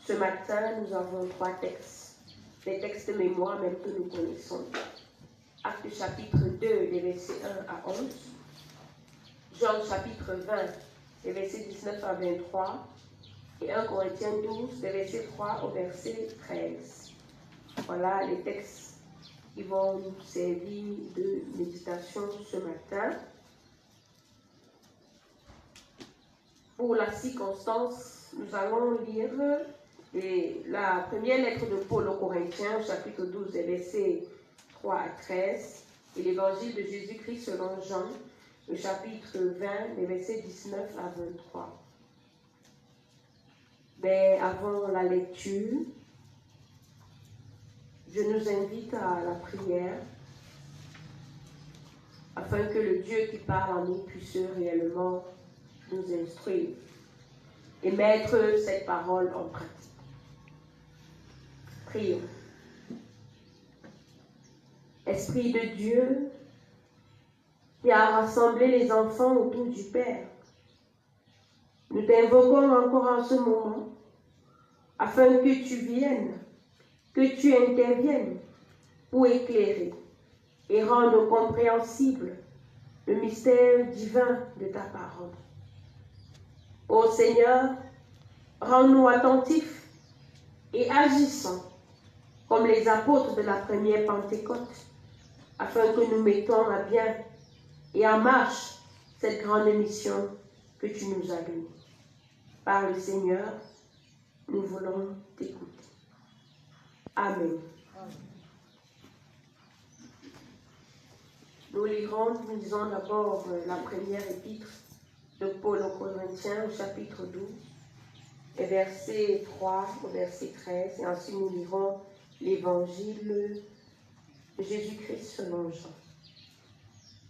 Ce matin, nous avons 3 textes, des textes de mémoire même que nous connaissons. Actes chapitre 2, des versets 1 à 11. Jean chapitre 20, des versets 19 à 23. Et 1 Corinthiens 12, des versets 3 au verset 13. Voilà les textes qui vont nous servir de méditation ce matin. Pour la circonstance, nous allons lire la première lettre de Paul aux Corinthiens, chapitre 12, des versets 3 à 13, et l'évangile de Jésus-Christ selon Jean, le chapitre 20, des versets 19 à 23. Mais avant la lecture, je nous invite à la prière afin que le Dieu qui parle en nous puisse réellement nous instruire et mettre cette parole en pratique. Prions. Esprit de Dieu qui a rassemblé les enfants autour du Père, nous t'invoquons encore en ce moment afin que tu viennes, que tu interviennes pour éclairer et rendre compréhensible le mystère divin de ta parole. Ô Seigneur, rends-nous attentifs et agissons comme les apôtres de la première Pentecôte, afin que nous mettons à bien et en marche cette grande mission que tu nous as donnée. Par le Seigneur, nous voulons t'écouter. Amen. Nous lisons d'abord la première épître de Paul aux Corinthiens, chapitre 12, et verset 3 au verset 13, et ensuite nous lirons l'évangile de Jésus-Christ selon Jean.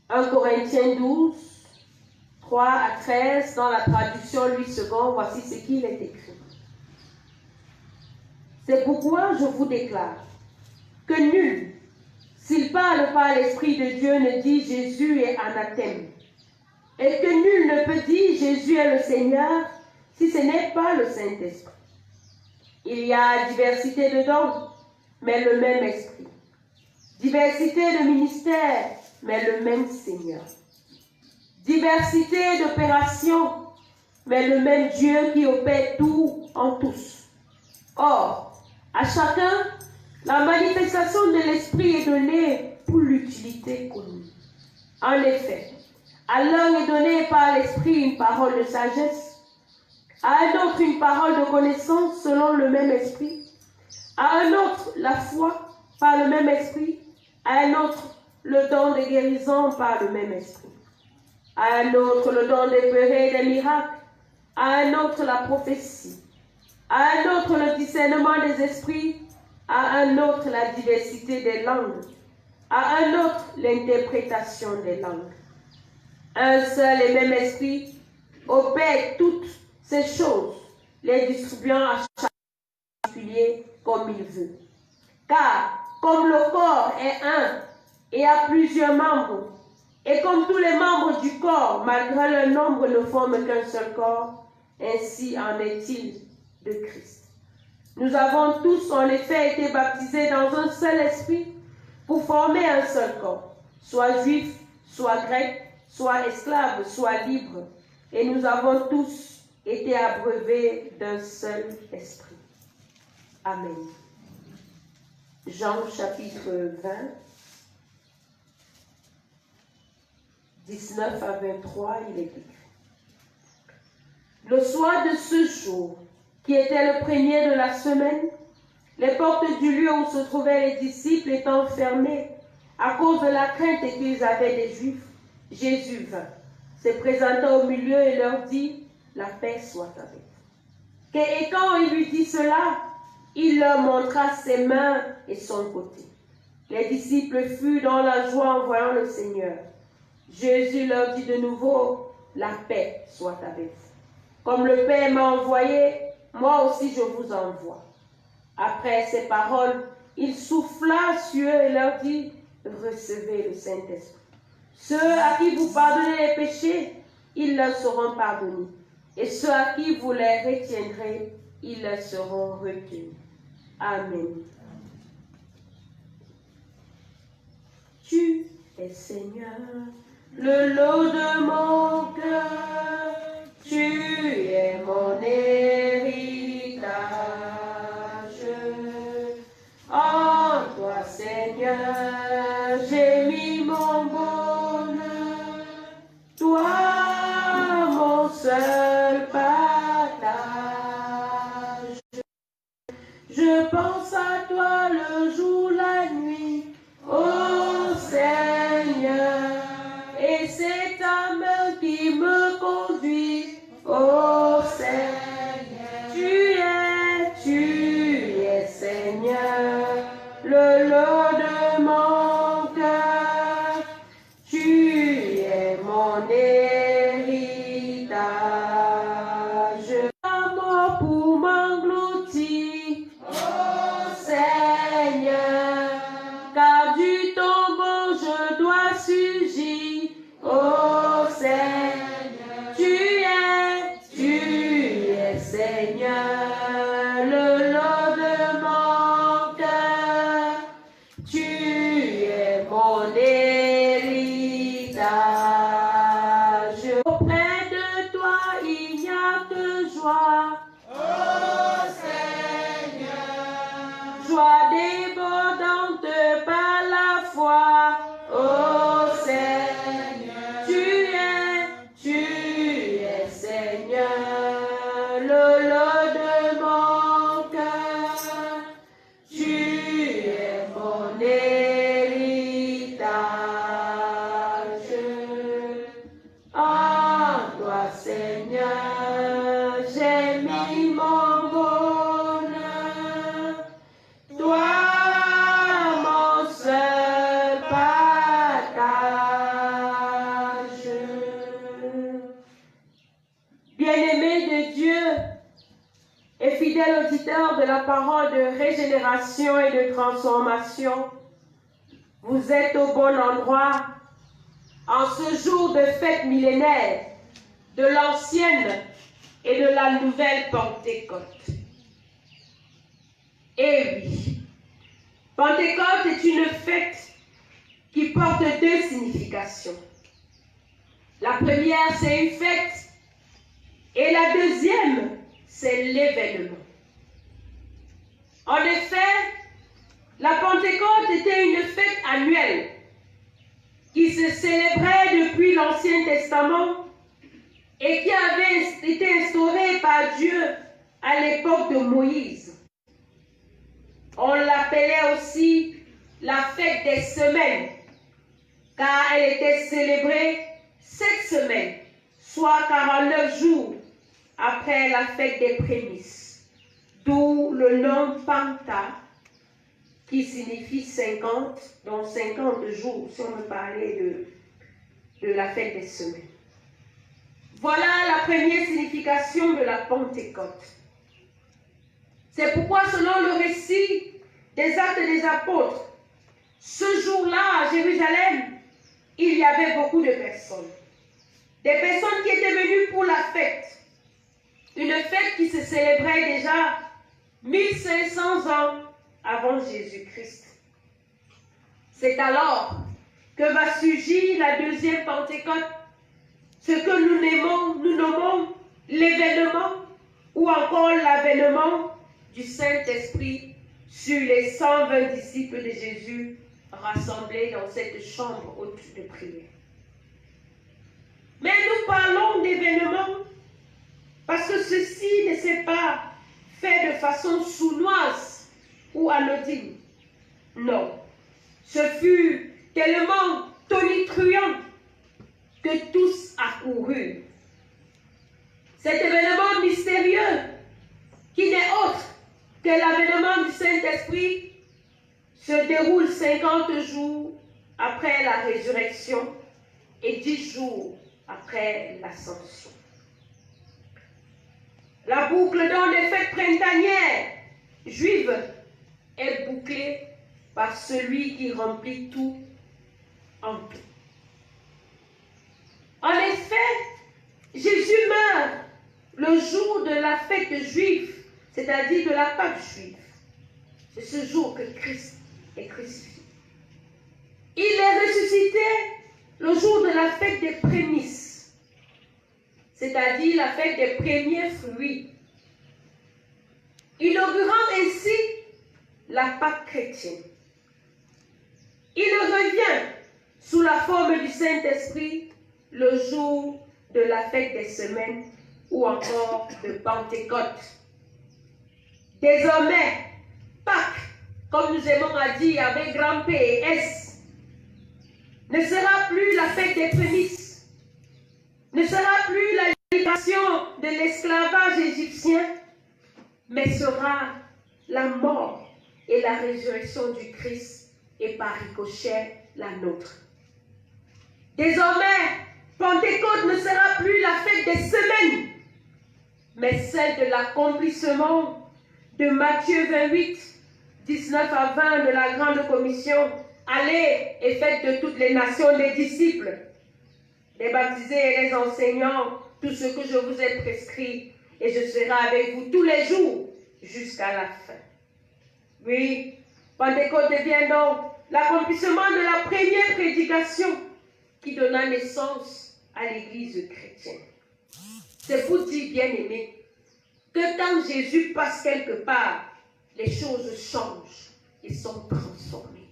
1 Corinthiens 12, 3 à 13, dans la traduction Louis II, voici ce qu'il est écrit. C'est pourquoi je vous déclare que nul, s'il parle par l'Esprit de Dieu, ne dit Jésus est anathème, et que nul ne peut dire Jésus est le Seigneur si ce n'est pas le Saint-Esprit. Il y a diversité de dons, mais le même Esprit. Diversité de ministères, mais le même Seigneur. Diversité d'opérations, mais le même Dieu qui opère tout en tous. Or, à chacun, la manifestation de l'Esprit est donnée pour l'utilité connue. En effet, à l'un est donnée par l'Esprit une parole de sagesse, à un autre une parole de connaissance selon le même Esprit, à un autre la foi par le même Esprit, à un autre le don de guérison par le même Esprit, à un autre le don d'opérer des miracles, à un autre la prophétie, à un autre le discernement des esprits, à un autre la diversité des langues, à un autre l'interprétation des langues. Un seul et même esprit opère toutes ces choses, les distribuant à chaque particulier comme il veut. Car comme le corps est un et a plusieurs membres, et comme tous les membres du corps, malgré leur nombre, ne forment qu'un seul corps, ainsi en est-il de Christ. Nous avons tous en effet été baptisés dans un seul esprit pour former un seul corps, soit juif, soit grec, soit esclave, soit libre, et nous avons tous été abreuvés d'un seul esprit. Amen. Jean chapitre 20, 19 à 23, il est écrit. Le soir de ce jour, qui était le premier de la semaine, les portes du lieu où se trouvaient les disciples étant fermées à cause de la crainte qu'ils avaient des Juifs, Jésus vint, se présenta au milieu et leur dit, la paix soit avec vous. Et quand il lui dit cela, il leur montra ses mains et son côté. Les disciples furent dans la joie en voyant le Seigneur. Jésus leur dit de nouveau, la paix soit avec vous. Comme le Père m'a envoyé, moi aussi je vous envoie. Après ces paroles, il souffla sur eux et leur dit, recevez le Saint-Esprit. Ceux à qui vous pardonnez les péchés, ils leur seront pardonnés. Et ceux à qui vous les retiendrez, ils seront retenus. Amen. Tu es Seigneur, le lot de mon cœur, tu es mon héritage. En toi, Seigneur, j'ai mis mon bonheur, toi, mon seul partage. Je pense à toi le jour, la nuit, ô Seigneur, et c'est ta main qui me conduit, ô Seigneur. Tu es Seigneur, le lot de mon cœur, tu es mon héritage. Amour pour m'engloutir, ô Seigneur, car du tombeau je dois surgir, ô Seigneur. Tu es Seigneur, le lot de mon cœur, tu es mon héritage. Auprès de toi il n'y a que joie, ô Seigneur, joie débordante par la foi, ô Seigneur. Tu es Seigneur, le lot de mon cœur, tu es mon héritage. En toi, Seigneur, j'ai mis mon bonheur, toi, mon seul partage. Bien-aimés de Dieu et fidèles auditeurs de la parole de régénération et de transformation, vous êtes au bon endroit en ce jour de fête millénaire de l'ancienne et de la nouvelle Pentecôte. Eh oui, Pentecôte est une fête qui porte deux significations. La première, c'est une fête, et la deuxième, c'est l'événement. En effet, la Pentecôte était une fête annuelle qui se célébrait depuis l'Ancien Testament et qui avait été instaurée par Dieu à l'époque de Moïse. On l'appelait aussi la fête des semaines, car elle était célébrée 7 semaines, soit 49 jours après la fête des prémices, d'où le nom Penta, qui signifie 50, donc 50 jours, si on veut parler de la fête des semaines. Voilà la première signification de la Pentecôte. C'est pourquoi, selon le récit des Actes des Apôtres, ce jour-là, à Jérusalem, il y avait beaucoup de personnes. Des personnes qui étaient venues pour la fête. Une fête qui se célébrait déjà 1500 ans avant Jésus-Christ. C'est alors que va surgir la deuxième Pentecôte, ce que nous nommons l'événement ou encore l'avènement du Saint-Esprit sur les 120 disciples de Jésus rassemblés dans cette chambre haute de prière. Mais nous parlons d'événement parce que ceci ne s'est pas fait de façon sournoise ou anodine. Non, ce fut tellement tonitruant que tous accoururent. Cet événement mystérieux, qui n'est autre que l'avènement du Saint-Esprit, se déroule 50 jours après la résurrection et 10 jours après l'ascension. La boucle dans les fêtes printanières juives est bouclée par celui qui remplit tout en tout. En effet, Jésus meurt le jour de la fête juive c'est-à-dire de la Pâque juive. C'est ce jour que Christ est crucifié. Il est ressuscité le jour de la fête des prémices, c'est-à-dire la fête des premiers fruits, inaugurant ainsi la Pâque chrétienne. Il revient sous la forme du Saint-Esprit le jour de la fête des semaines ou encore de Pentecôte. Désormais, Pâques, comme nous aimons à dire avec grand P et S, ne sera plus la fête des prémices, ne sera plus la libération de l'esclavage égyptien, mais sera la mort et la résurrection du Christ et par ricochet la nôtre. Désormais, Pentecôte ne sera plus la fête des semaines, mais celle de l'accomplissement de Matthieu 28, 19 à 20 de la Grande Commission. Allez et faites de toutes les nations des disciples, les baptisés et les enseignants, tout ce que je vous ai prescrit, et je serai avec vous tous les jours jusqu'à la fin. Oui, Pentecôte devient donc l'accomplissement de la première prédication qui donna naissance à l'Église chrétienne. C'est pour dire, bien-aimés, que quand Jésus passe quelque part, les choses changent et sont transformées.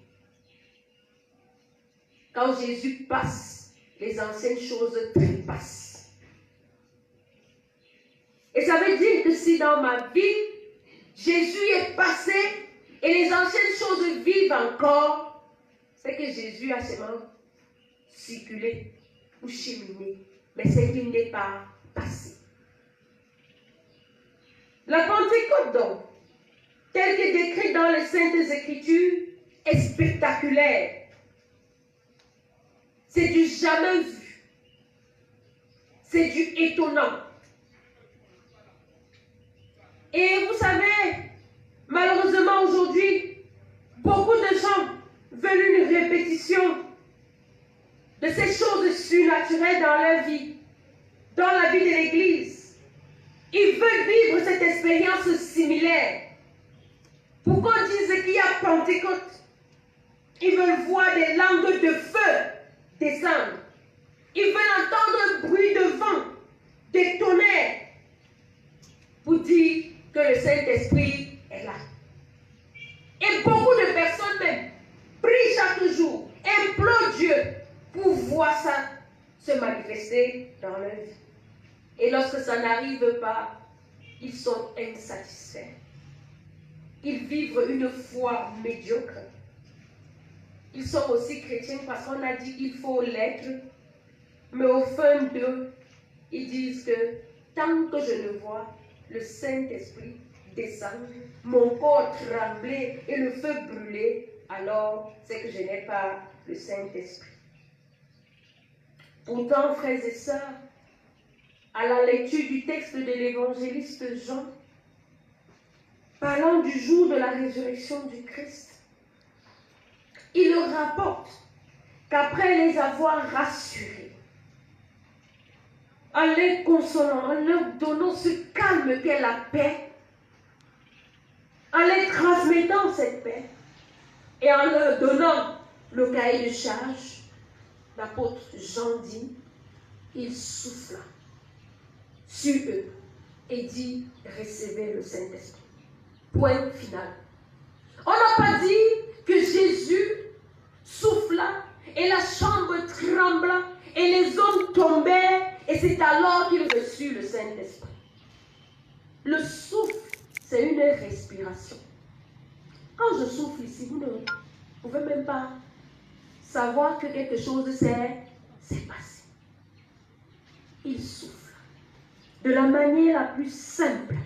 Quand Jésus passe, les anciennes choses trépassent. Et ça veut dire que si dans ma vie, Jésus est passé et les anciennes choses vivent encore, c'est que Jésus a seulement circulé ou cheminé, mais c'est qu'il n'est pas passé. La Pentecôte donc, telle que décrite dans les Saintes Écritures, est spectaculaire. C'est du jamais vu. C'est du étonnant. Et vous savez, malheureusement aujourd'hui, beaucoup de gens veulent une répétition de ces choses surnaturelles dans leur vie, dans la vie de l'Église. Ils veulent vivre cette expérience similaire. Pour qu'on dise qu'il y a Pentecôte, ils veulent voir des langues de feu descendre. Ils veulent entendre un bruit de vent, des tonnerres, pour dire que le Saint-Esprit est là. Et beaucoup de personnes même prient chaque jour, implorent Dieu pour voir ça se manifester dans leur vie. Et lorsque ça n'arrive pas, ils sont insatisfaits. Ils vivent une foi médiocre. Ils sont aussi chrétiens parce qu'on a dit qu'il faut l'être, mais au fond d'eux, ils disent que tant que je ne vois le Saint-Esprit descendre, mon corps trembler et le feu brûler, alors c'est que je n'ai pas le Saint-Esprit. Pourtant, frères et sœurs, à la lecture du texte de l'évangéliste Jean, parlant du jour de la résurrection du Christ, il rapporte qu'après les avoir rassurés, en les consolant, en leur donnant ce calme qu'est la paix, en les transmettant cette paix, et en leur donnant le cahier de charge, l'apôtre Jean dit, il souffla sur eux et dit, recevez le Saint-Esprit. Point final. On n'a pas dit que Jésus souffla et la chambre trembla et les hommes tombèrent et c'est alors qu'ils reçurent le Saint-Esprit. Le souffle, c'est une respiration. Quand je souffle ici, vous ne pouvez même pas savoir que quelque chose s'est passé. Il souffle de la manière la plus simple.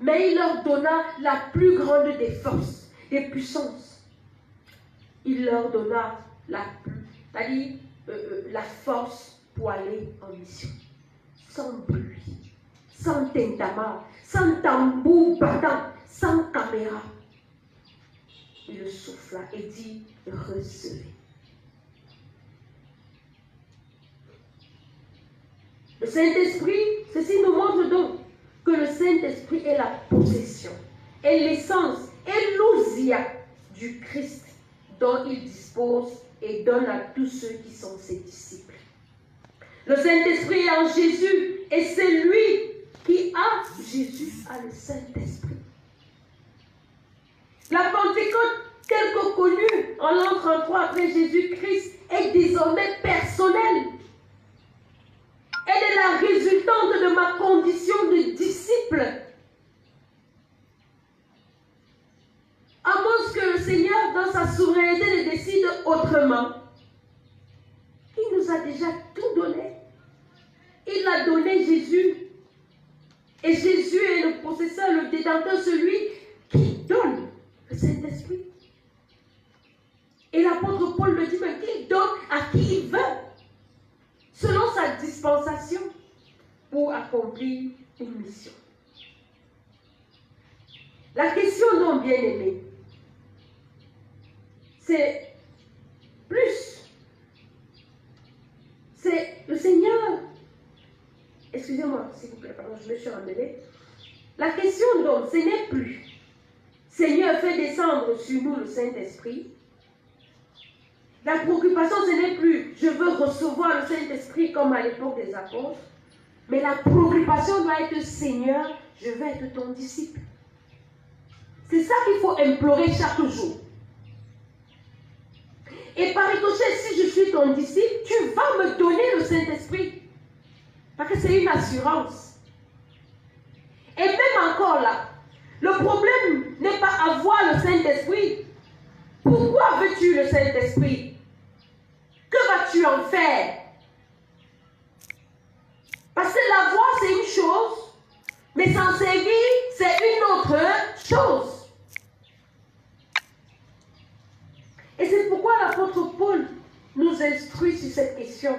Mais il leur donna la plus grande des forces, des puissances. Il leur donna c'est-à-dire la force pour aller en mission. Sans bruit, sans tintamarre, sans tambour battant, sans caméra. Il souffla et dit, recevez. Le Saint-Esprit, ceci nous montre donc que le Saint-Esprit est la possession et l'essence et l'ousia du Christ dont il dispose et donne à tous ceux qui sont ses disciples. Le Saint-Esprit est en Jésus et c'est lui qui a, Jésus a le Saint-Esprit. La Pentecôte, telle que connue en l'an 33 après Jésus-Christ, est désormais personnelle. Elle est la résultante de ma condition de disciple. À moins que le Seigneur, dans sa souveraineté, le décide autrement. Il nous a déjà tout donné. Il a donné Jésus. Et Jésus est le possesseur, le détenteur, celui qui donne le Saint-Esprit. Et l'apôtre Paul le dit même qu'il donne à qui il veut, selon sa dispensation, pour accomplir une mission. La question, non bien-aimée, c'est plus. C'est le Seigneur. Excusez-moi, s'il vous plaît, pardon, je me suis emmêlée. La question donc, ce n'est plus Seigneur, fais descendre sur nous le Saint-Esprit. La préoccupation, ce n'est plus je veux recevoir le Saint-Esprit comme à l'époque des apôtres. Mais la préoccupation doit être Seigneur, je veux être ton disciple. C'est ça qu'il faut implorer chaque jour. Et par ricochet, si je suis ton disciple, tu vas me donner le Saint-Esprit. Parce que c'est une assurance. Et même encore là, le problème n'est pas avoir le Saint-Esprit. Pourquoi veux-tu le Saint-Esprit? Que vas-tu en faire? Parce que la voix, c'est une chose, mais s'en servir, c'est une autre chose. Et c'est pourquoi l'apôtre Paul nous instruit sur cette question.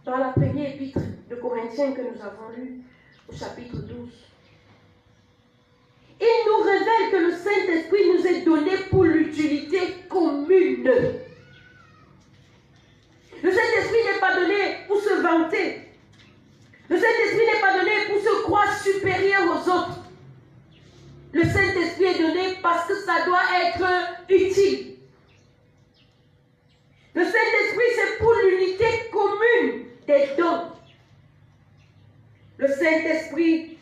Dans la première épître de Corinthiens que nous avons lue, au chapitre 12. Il nous révèle que le Saint-Esprit nous est donné pour l'utilité commune. Le Saint-Esprit n'est pas donné pour se vanter. Le Saint-Esprit n'est pas donné pour se croire supérieur aux autres. Le Saint-Esprit est donné parce que ça doit être utile. Le Saint-Esprit, c'est pour l'unité commune des dons. Le Saint-Esprit,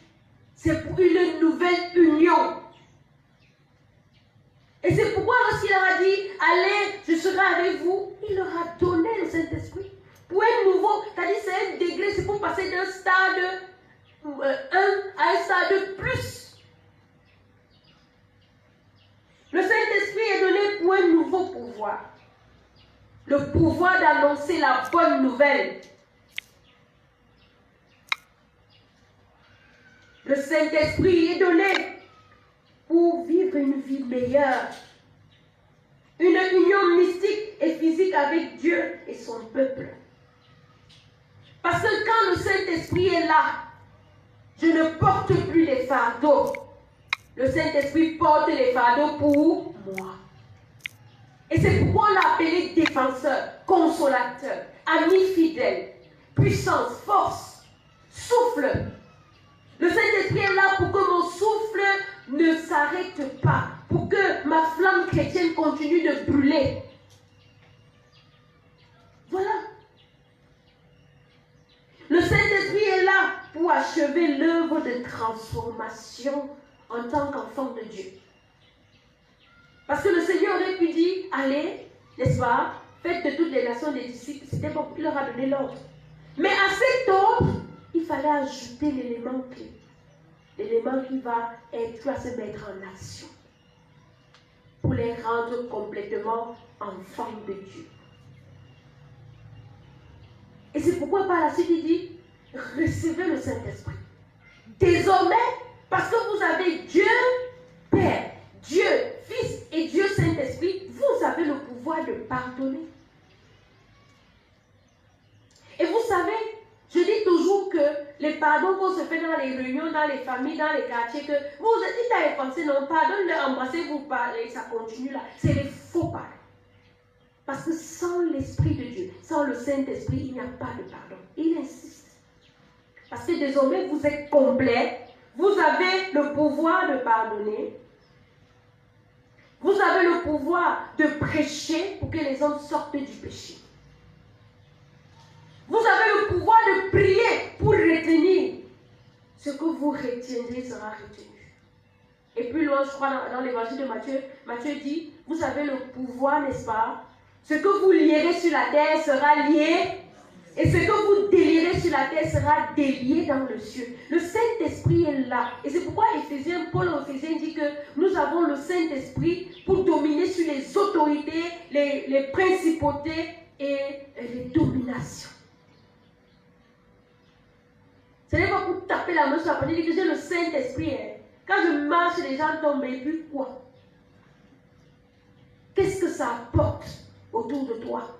c'est pour une nouvelle union. Et c'est pourquoi lorsqu'il leur a dit, allez, je serai avec vous, il leur a donné le Saint-Esprit. Pour un nouveau, c'est-à-dire c'est un degré, c'est pour passer d'un stade 1 à un stade plus. Le Saint-Esprit est donné pour un nouveau pouvoir. Le pouvoir d'annoncer la bonne nouvelle. Le Saint-Esprit est donné pour vivre une vie meilleure. Une union mystique et physique avec Dieu et son peuple. Parce que quand le Saint-Esprit est là, je ne porte plus les fardeaux. Le Saint-Esprit porte les fardeaux pour moi. Et c'est pourquoi on l'a appelé défenseur, consolateur, ami fidèle, puissance, force, souffle. Le Saint-Esprit est là pour que mon souffle ne s'arrête pas, pour que ma flamme chrétienne continue de brûler. Voilà. Le Saint-Esprit est là pour achever l'œuvre de transformation en tant qu'enfant de Dieu. Parce que le Seigneur aurait pu dire, allez, n'est-ce pas, faites de toutes les nations des disciples, c'était bon, il leur a donné l'ordre. Mais à cet ordre, il fallait ajouter l'élément clé. L'élément qui va se mettre en action. Pour les rendre complètement enfants de Dieu. Et c'est pourquoi par la suite il dit, recevez le Saint-Esprit. Désormais, parce que vous avez Dieu Père, Dieu Fils et Dieu Saint-Esprit, vous avez le pouvoir de pardonner. Et vous savez, je dis toujours que les pardons qu'on se fait dans les réunions, dans les familles, dans les quartiers, que vous vous êtes dit à y penser, non, pardonne-le, embrassez-vous, parlez, ça continue là. C'est les faux pardons. Parce que sans l'Esprit de Dieu, sans le Saint-Esprit, il n'y a pas de pardon. Il insiste. Parce que désormais, vous êtes complet. Vous avez le pouvoir de pardonner. Vous avez le pouvoir de prêcher pour que les hommes sortent du péché. Vous avez le pouvoir de prier pour retenir. Ce que vous retiendrez sera retenu. Et plus loin, je crois, dans l'évangile de Matthieu, Matthieu dit, vous avez le pouvoir, n'est-ce pas? Ce que vous lierez sur la terre sera lié, et ce que vous délierez sur la terre sera délié dans le ciel. Le Saint-Esprit est là. Et c'est pourquoi Paul aux Éphésiens dit que nous avons le Saint-Esprit pour dominer sur les autorités, les principautés et les dominations. Ce n'est pas pour taper la main sur la poitrine et dire que j'ai le Saint-Esprit. Quand je marche, les gens tombent, et puis quoi? Qu'est-ce que ça apporte autour de toi?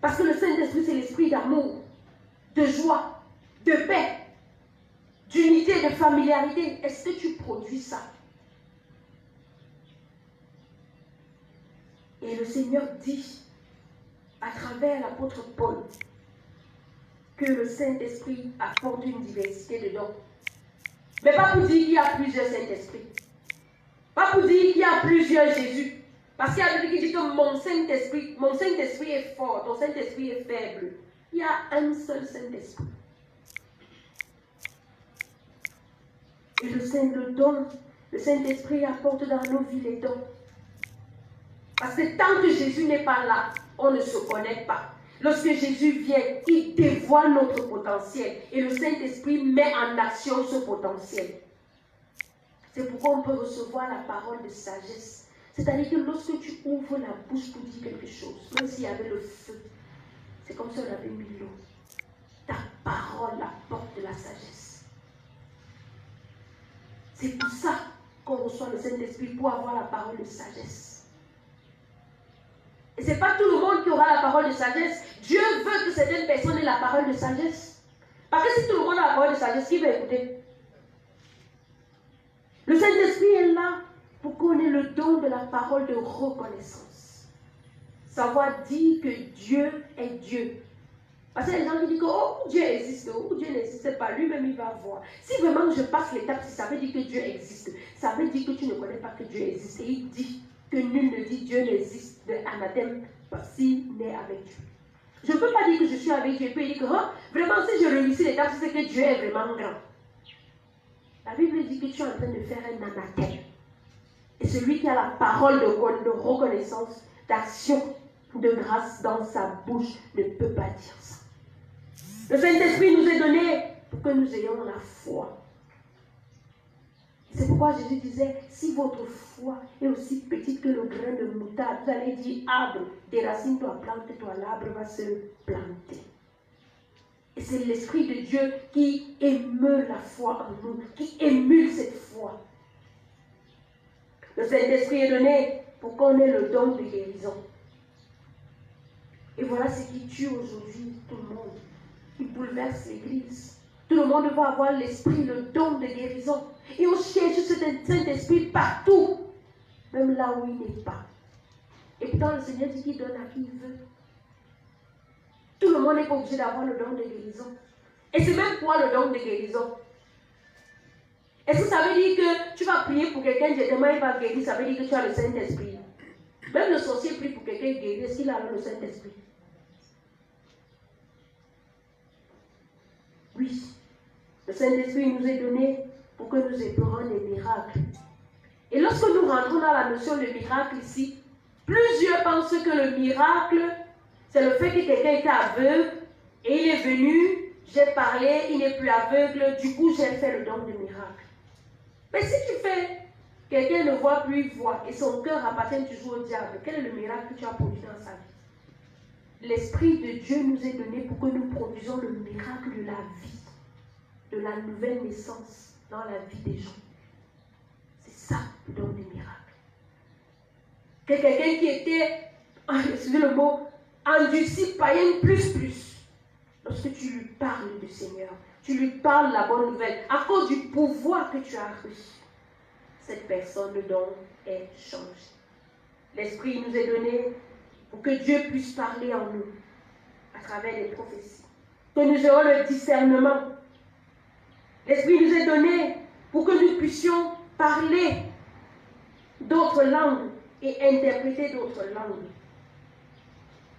Parce que le Saint-Esprit, c'est l'esprit d'amour, de joie, de paix, d'unité, de familiarité. Est-ce que tu produis ça? Et le Seigneur dit, à travers l'apôtre Paul, que le Saint-Esprit apporte une diversité de dons. Mais pas pour dire qu'il y a plusieurs Saint-Esprits. Pas pour dire qu'il y a plusieurs Jésus. Parce qu'il y a quelqu'un qui dit que mon Saint-Esprit est fort, ton Saint-Esprit est faible. Il y a un seul Saint-Esprit. Et le Saint-Esprit apporte dans nos vies les dons. Parce que tant que Jésus n'est pas là, on ne se connaît pas. Lorsque Jésus vient, il dévoile notre potentiel. Et le Saint-Esprit met en action ce potentiel. C'est pourquoi on peut recevoir la parole de sagesse. C'est-à-dire que lorsque tu ouvres la bouche pour dire quelque chose, même s'il y avait le feu, c'est comme si on avait mis l'eau. Ta parole apporte de la sagesse. C'est pour ça qu'on reçoit le Saint-Esprit, pour avoir la parole de sagesse. Et ce n'est pas tout le monde qui aura la parole de sagesse. Dieu veut que certaines personnes aient la parole de sagesse. Parce que si tout le monde a la parole de sagesse, qui va écouter? Le Saint-Esprit est là pour qu'on ait le don de la parole de reconnaissance. Savoir dire que Dieu est Dieu. Parce que les gens qui disent que oh, Dieu existe, ou Dieu n'existe pas, lui-même il va voir. Si vraiment je passe l'étape, si ça veut dire que Dieu existe, ça veut dire que tu ne connais pas que Dieu existe. Et il dit que nul ne dit Dieu n'existe de anathème s'il n'est avec Dieu. Je ne peux pas dire que je suis avec Dieu et puis dire que oh, vraiment si je réussis l'étape, c'est que Dieu est vraiment grand. La Bible dit que tu es en train de faire un anathème. Et celui qui a la parole de reconnaissance, d'action, de grâce dans sa bouche ne peut pas dire ça. Le Saint-Esprit nous est donné pour que nous ayons la foi. C'est pourquoi Jésus disait, si votre foi est aussi petite que le grain de moutarde, vous allez dire, arbre, déracine-toi, plante-toi, l'arbre va se planter. Et c'est l'Esprit de Dieu qui émeut la foi en nous, qui émule cette foi. Le Saint-Esprit est donné pour qu'on ait le don de guérison. Et voilà ce qui tue aujourd'hui tout le monde, qui bouleverse l'Église. Tout le monde va avoir l'Esprit, le don de guérison. Et on cherche cet Saint-Esprit partout, même là où il n'est pas. Et pourtant le Seigneur dit qu'il donne à qui il veut. Tout le monde n'est pas obligé d'avoir le don de guérison. Et c'est même quoi le don de guérison? Est-ce que ça veut dire que tu vas prier pour quelqu'un, demain il va guérir, ça veut dire que tu as le Saint-Esprit? Même le sorcier prie pour quelqu'un guérir, est-ce qu'il a le Saint-Esprit? Oui. Le Saint-Esprit nous est donné pour que nous éplourions les miracles. Et lorsque nous rentrons dans la notion de miracle ici, plusieurs pensent que le miracle, c'est le fait que quelqu'un était aveugle et il est venu, j'ai parlé, il n'est plus aveugle, du coup j'ai fait le don de miracle. Mais si tu fais, quelqu'un ne voit plus, il voit, et son cœur appartient toujours au diable, quel est le miracle que tu as produit dans sa vie? L'Esprit de Dieu nous est donné pour que nous produisions le miracle de la vie, de la nouvelle naissance dans la vie des gens. C'est ça le don du miracle. Que quelqu'un qui était, excusez le mot, endurci, païen plus. Lorsque tu lui parles du Seigneur, tu lui parles la bonne nouvelle, à cause du pouvoir que tu as reçu, cette personne, le don est changé. L'Esprit nous est donné pour que Dieu puisse parler en nous, à travers les prophéties. Que nous ayons le discernement, L'Esprit nous est donné pour que nous puissions parler d'autres langues et interpréter d'autres langues.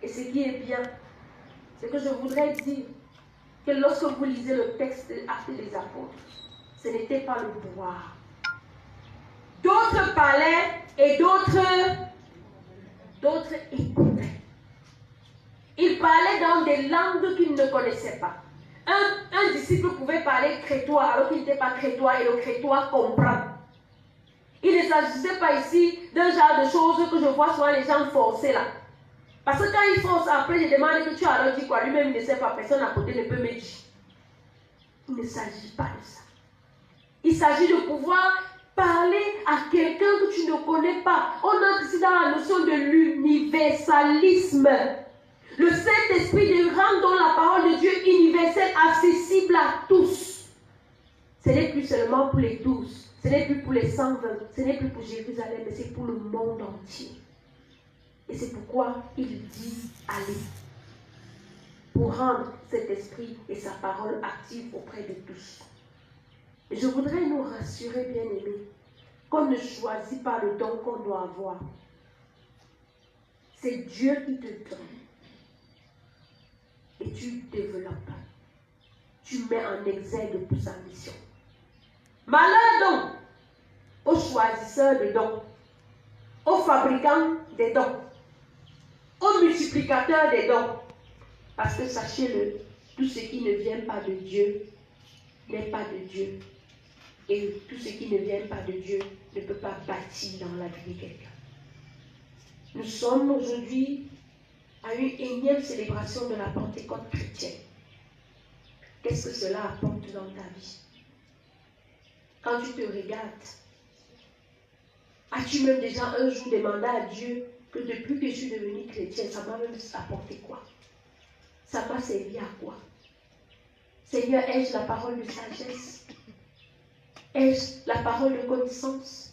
Et ce qui est bien, c'est que je voudrais dire que lorsque vous lisez le texte des Actes des Apôtres, ce n'était pas le pouvoir. D'autres parlaient et d'autres écoutaient. Ils parlaient dans des langues qu'ils ne connaissaient pas. Un disciple pouvait parler crétois alors qu'il n'était pas crétois et le crétois comprend. Il ne s'agissait pas ici d'un genre de choses que je vois souvent les gens forcer là. Parce que quand ils forcent, après je demande que tu as alors dit quoi, lui-même il ne sait pas, personne à côté ne peut me dire. Il ne s'agit pas de ça. Il s'agit de pouvoir parler à quelqu'un que tu ne connais pas. On entre ici dans la notion de l'universalisme. Le Saint-Esprit de rendre donc la parole de Dieu universelle, accessible à tous. Ce n'est plus seulement pour les 12, ce n'est plus pour les 120, ce n'est plus pour Jérusalem, mais c'est pour le monde entier. Et c'est pourquoi il dit allez, pour rendre cet esprit et sa parole active auprès de tous. Et je voudrais nous rassurer, bien-aimés, qu'on ne choisit pas le don qu'on doit avoir. C'est Dieu qui te donne. Et tu développes. Tu mets en exergue pour sa mission. Malheur donc aux choisisseurs de dons, aux fabricants des dons, aux multiplicateurs des dons. Parce que sachez-le, tout ce qui ne vient pas de Dieu n'est pas de Dieu. Et tout ce qui ne vient pas de Dieu ne peut pas bâtir dans la vie de quelqu'un. Nous sommes aujourd'hui à une énième célébration de la Pentecôte chrétienne. Qu'est-ce que cela apporte dans ta vie? Quand tu te regardes, as-tu même déjà un jour demandé à Dieu que depuis que je suis devenue chrétienne, ça m'a même apporté quoi? Ça m'a servi à quoi? Seigneur, ai-je la parole de sagesse? Ai-je la parole de connaissance?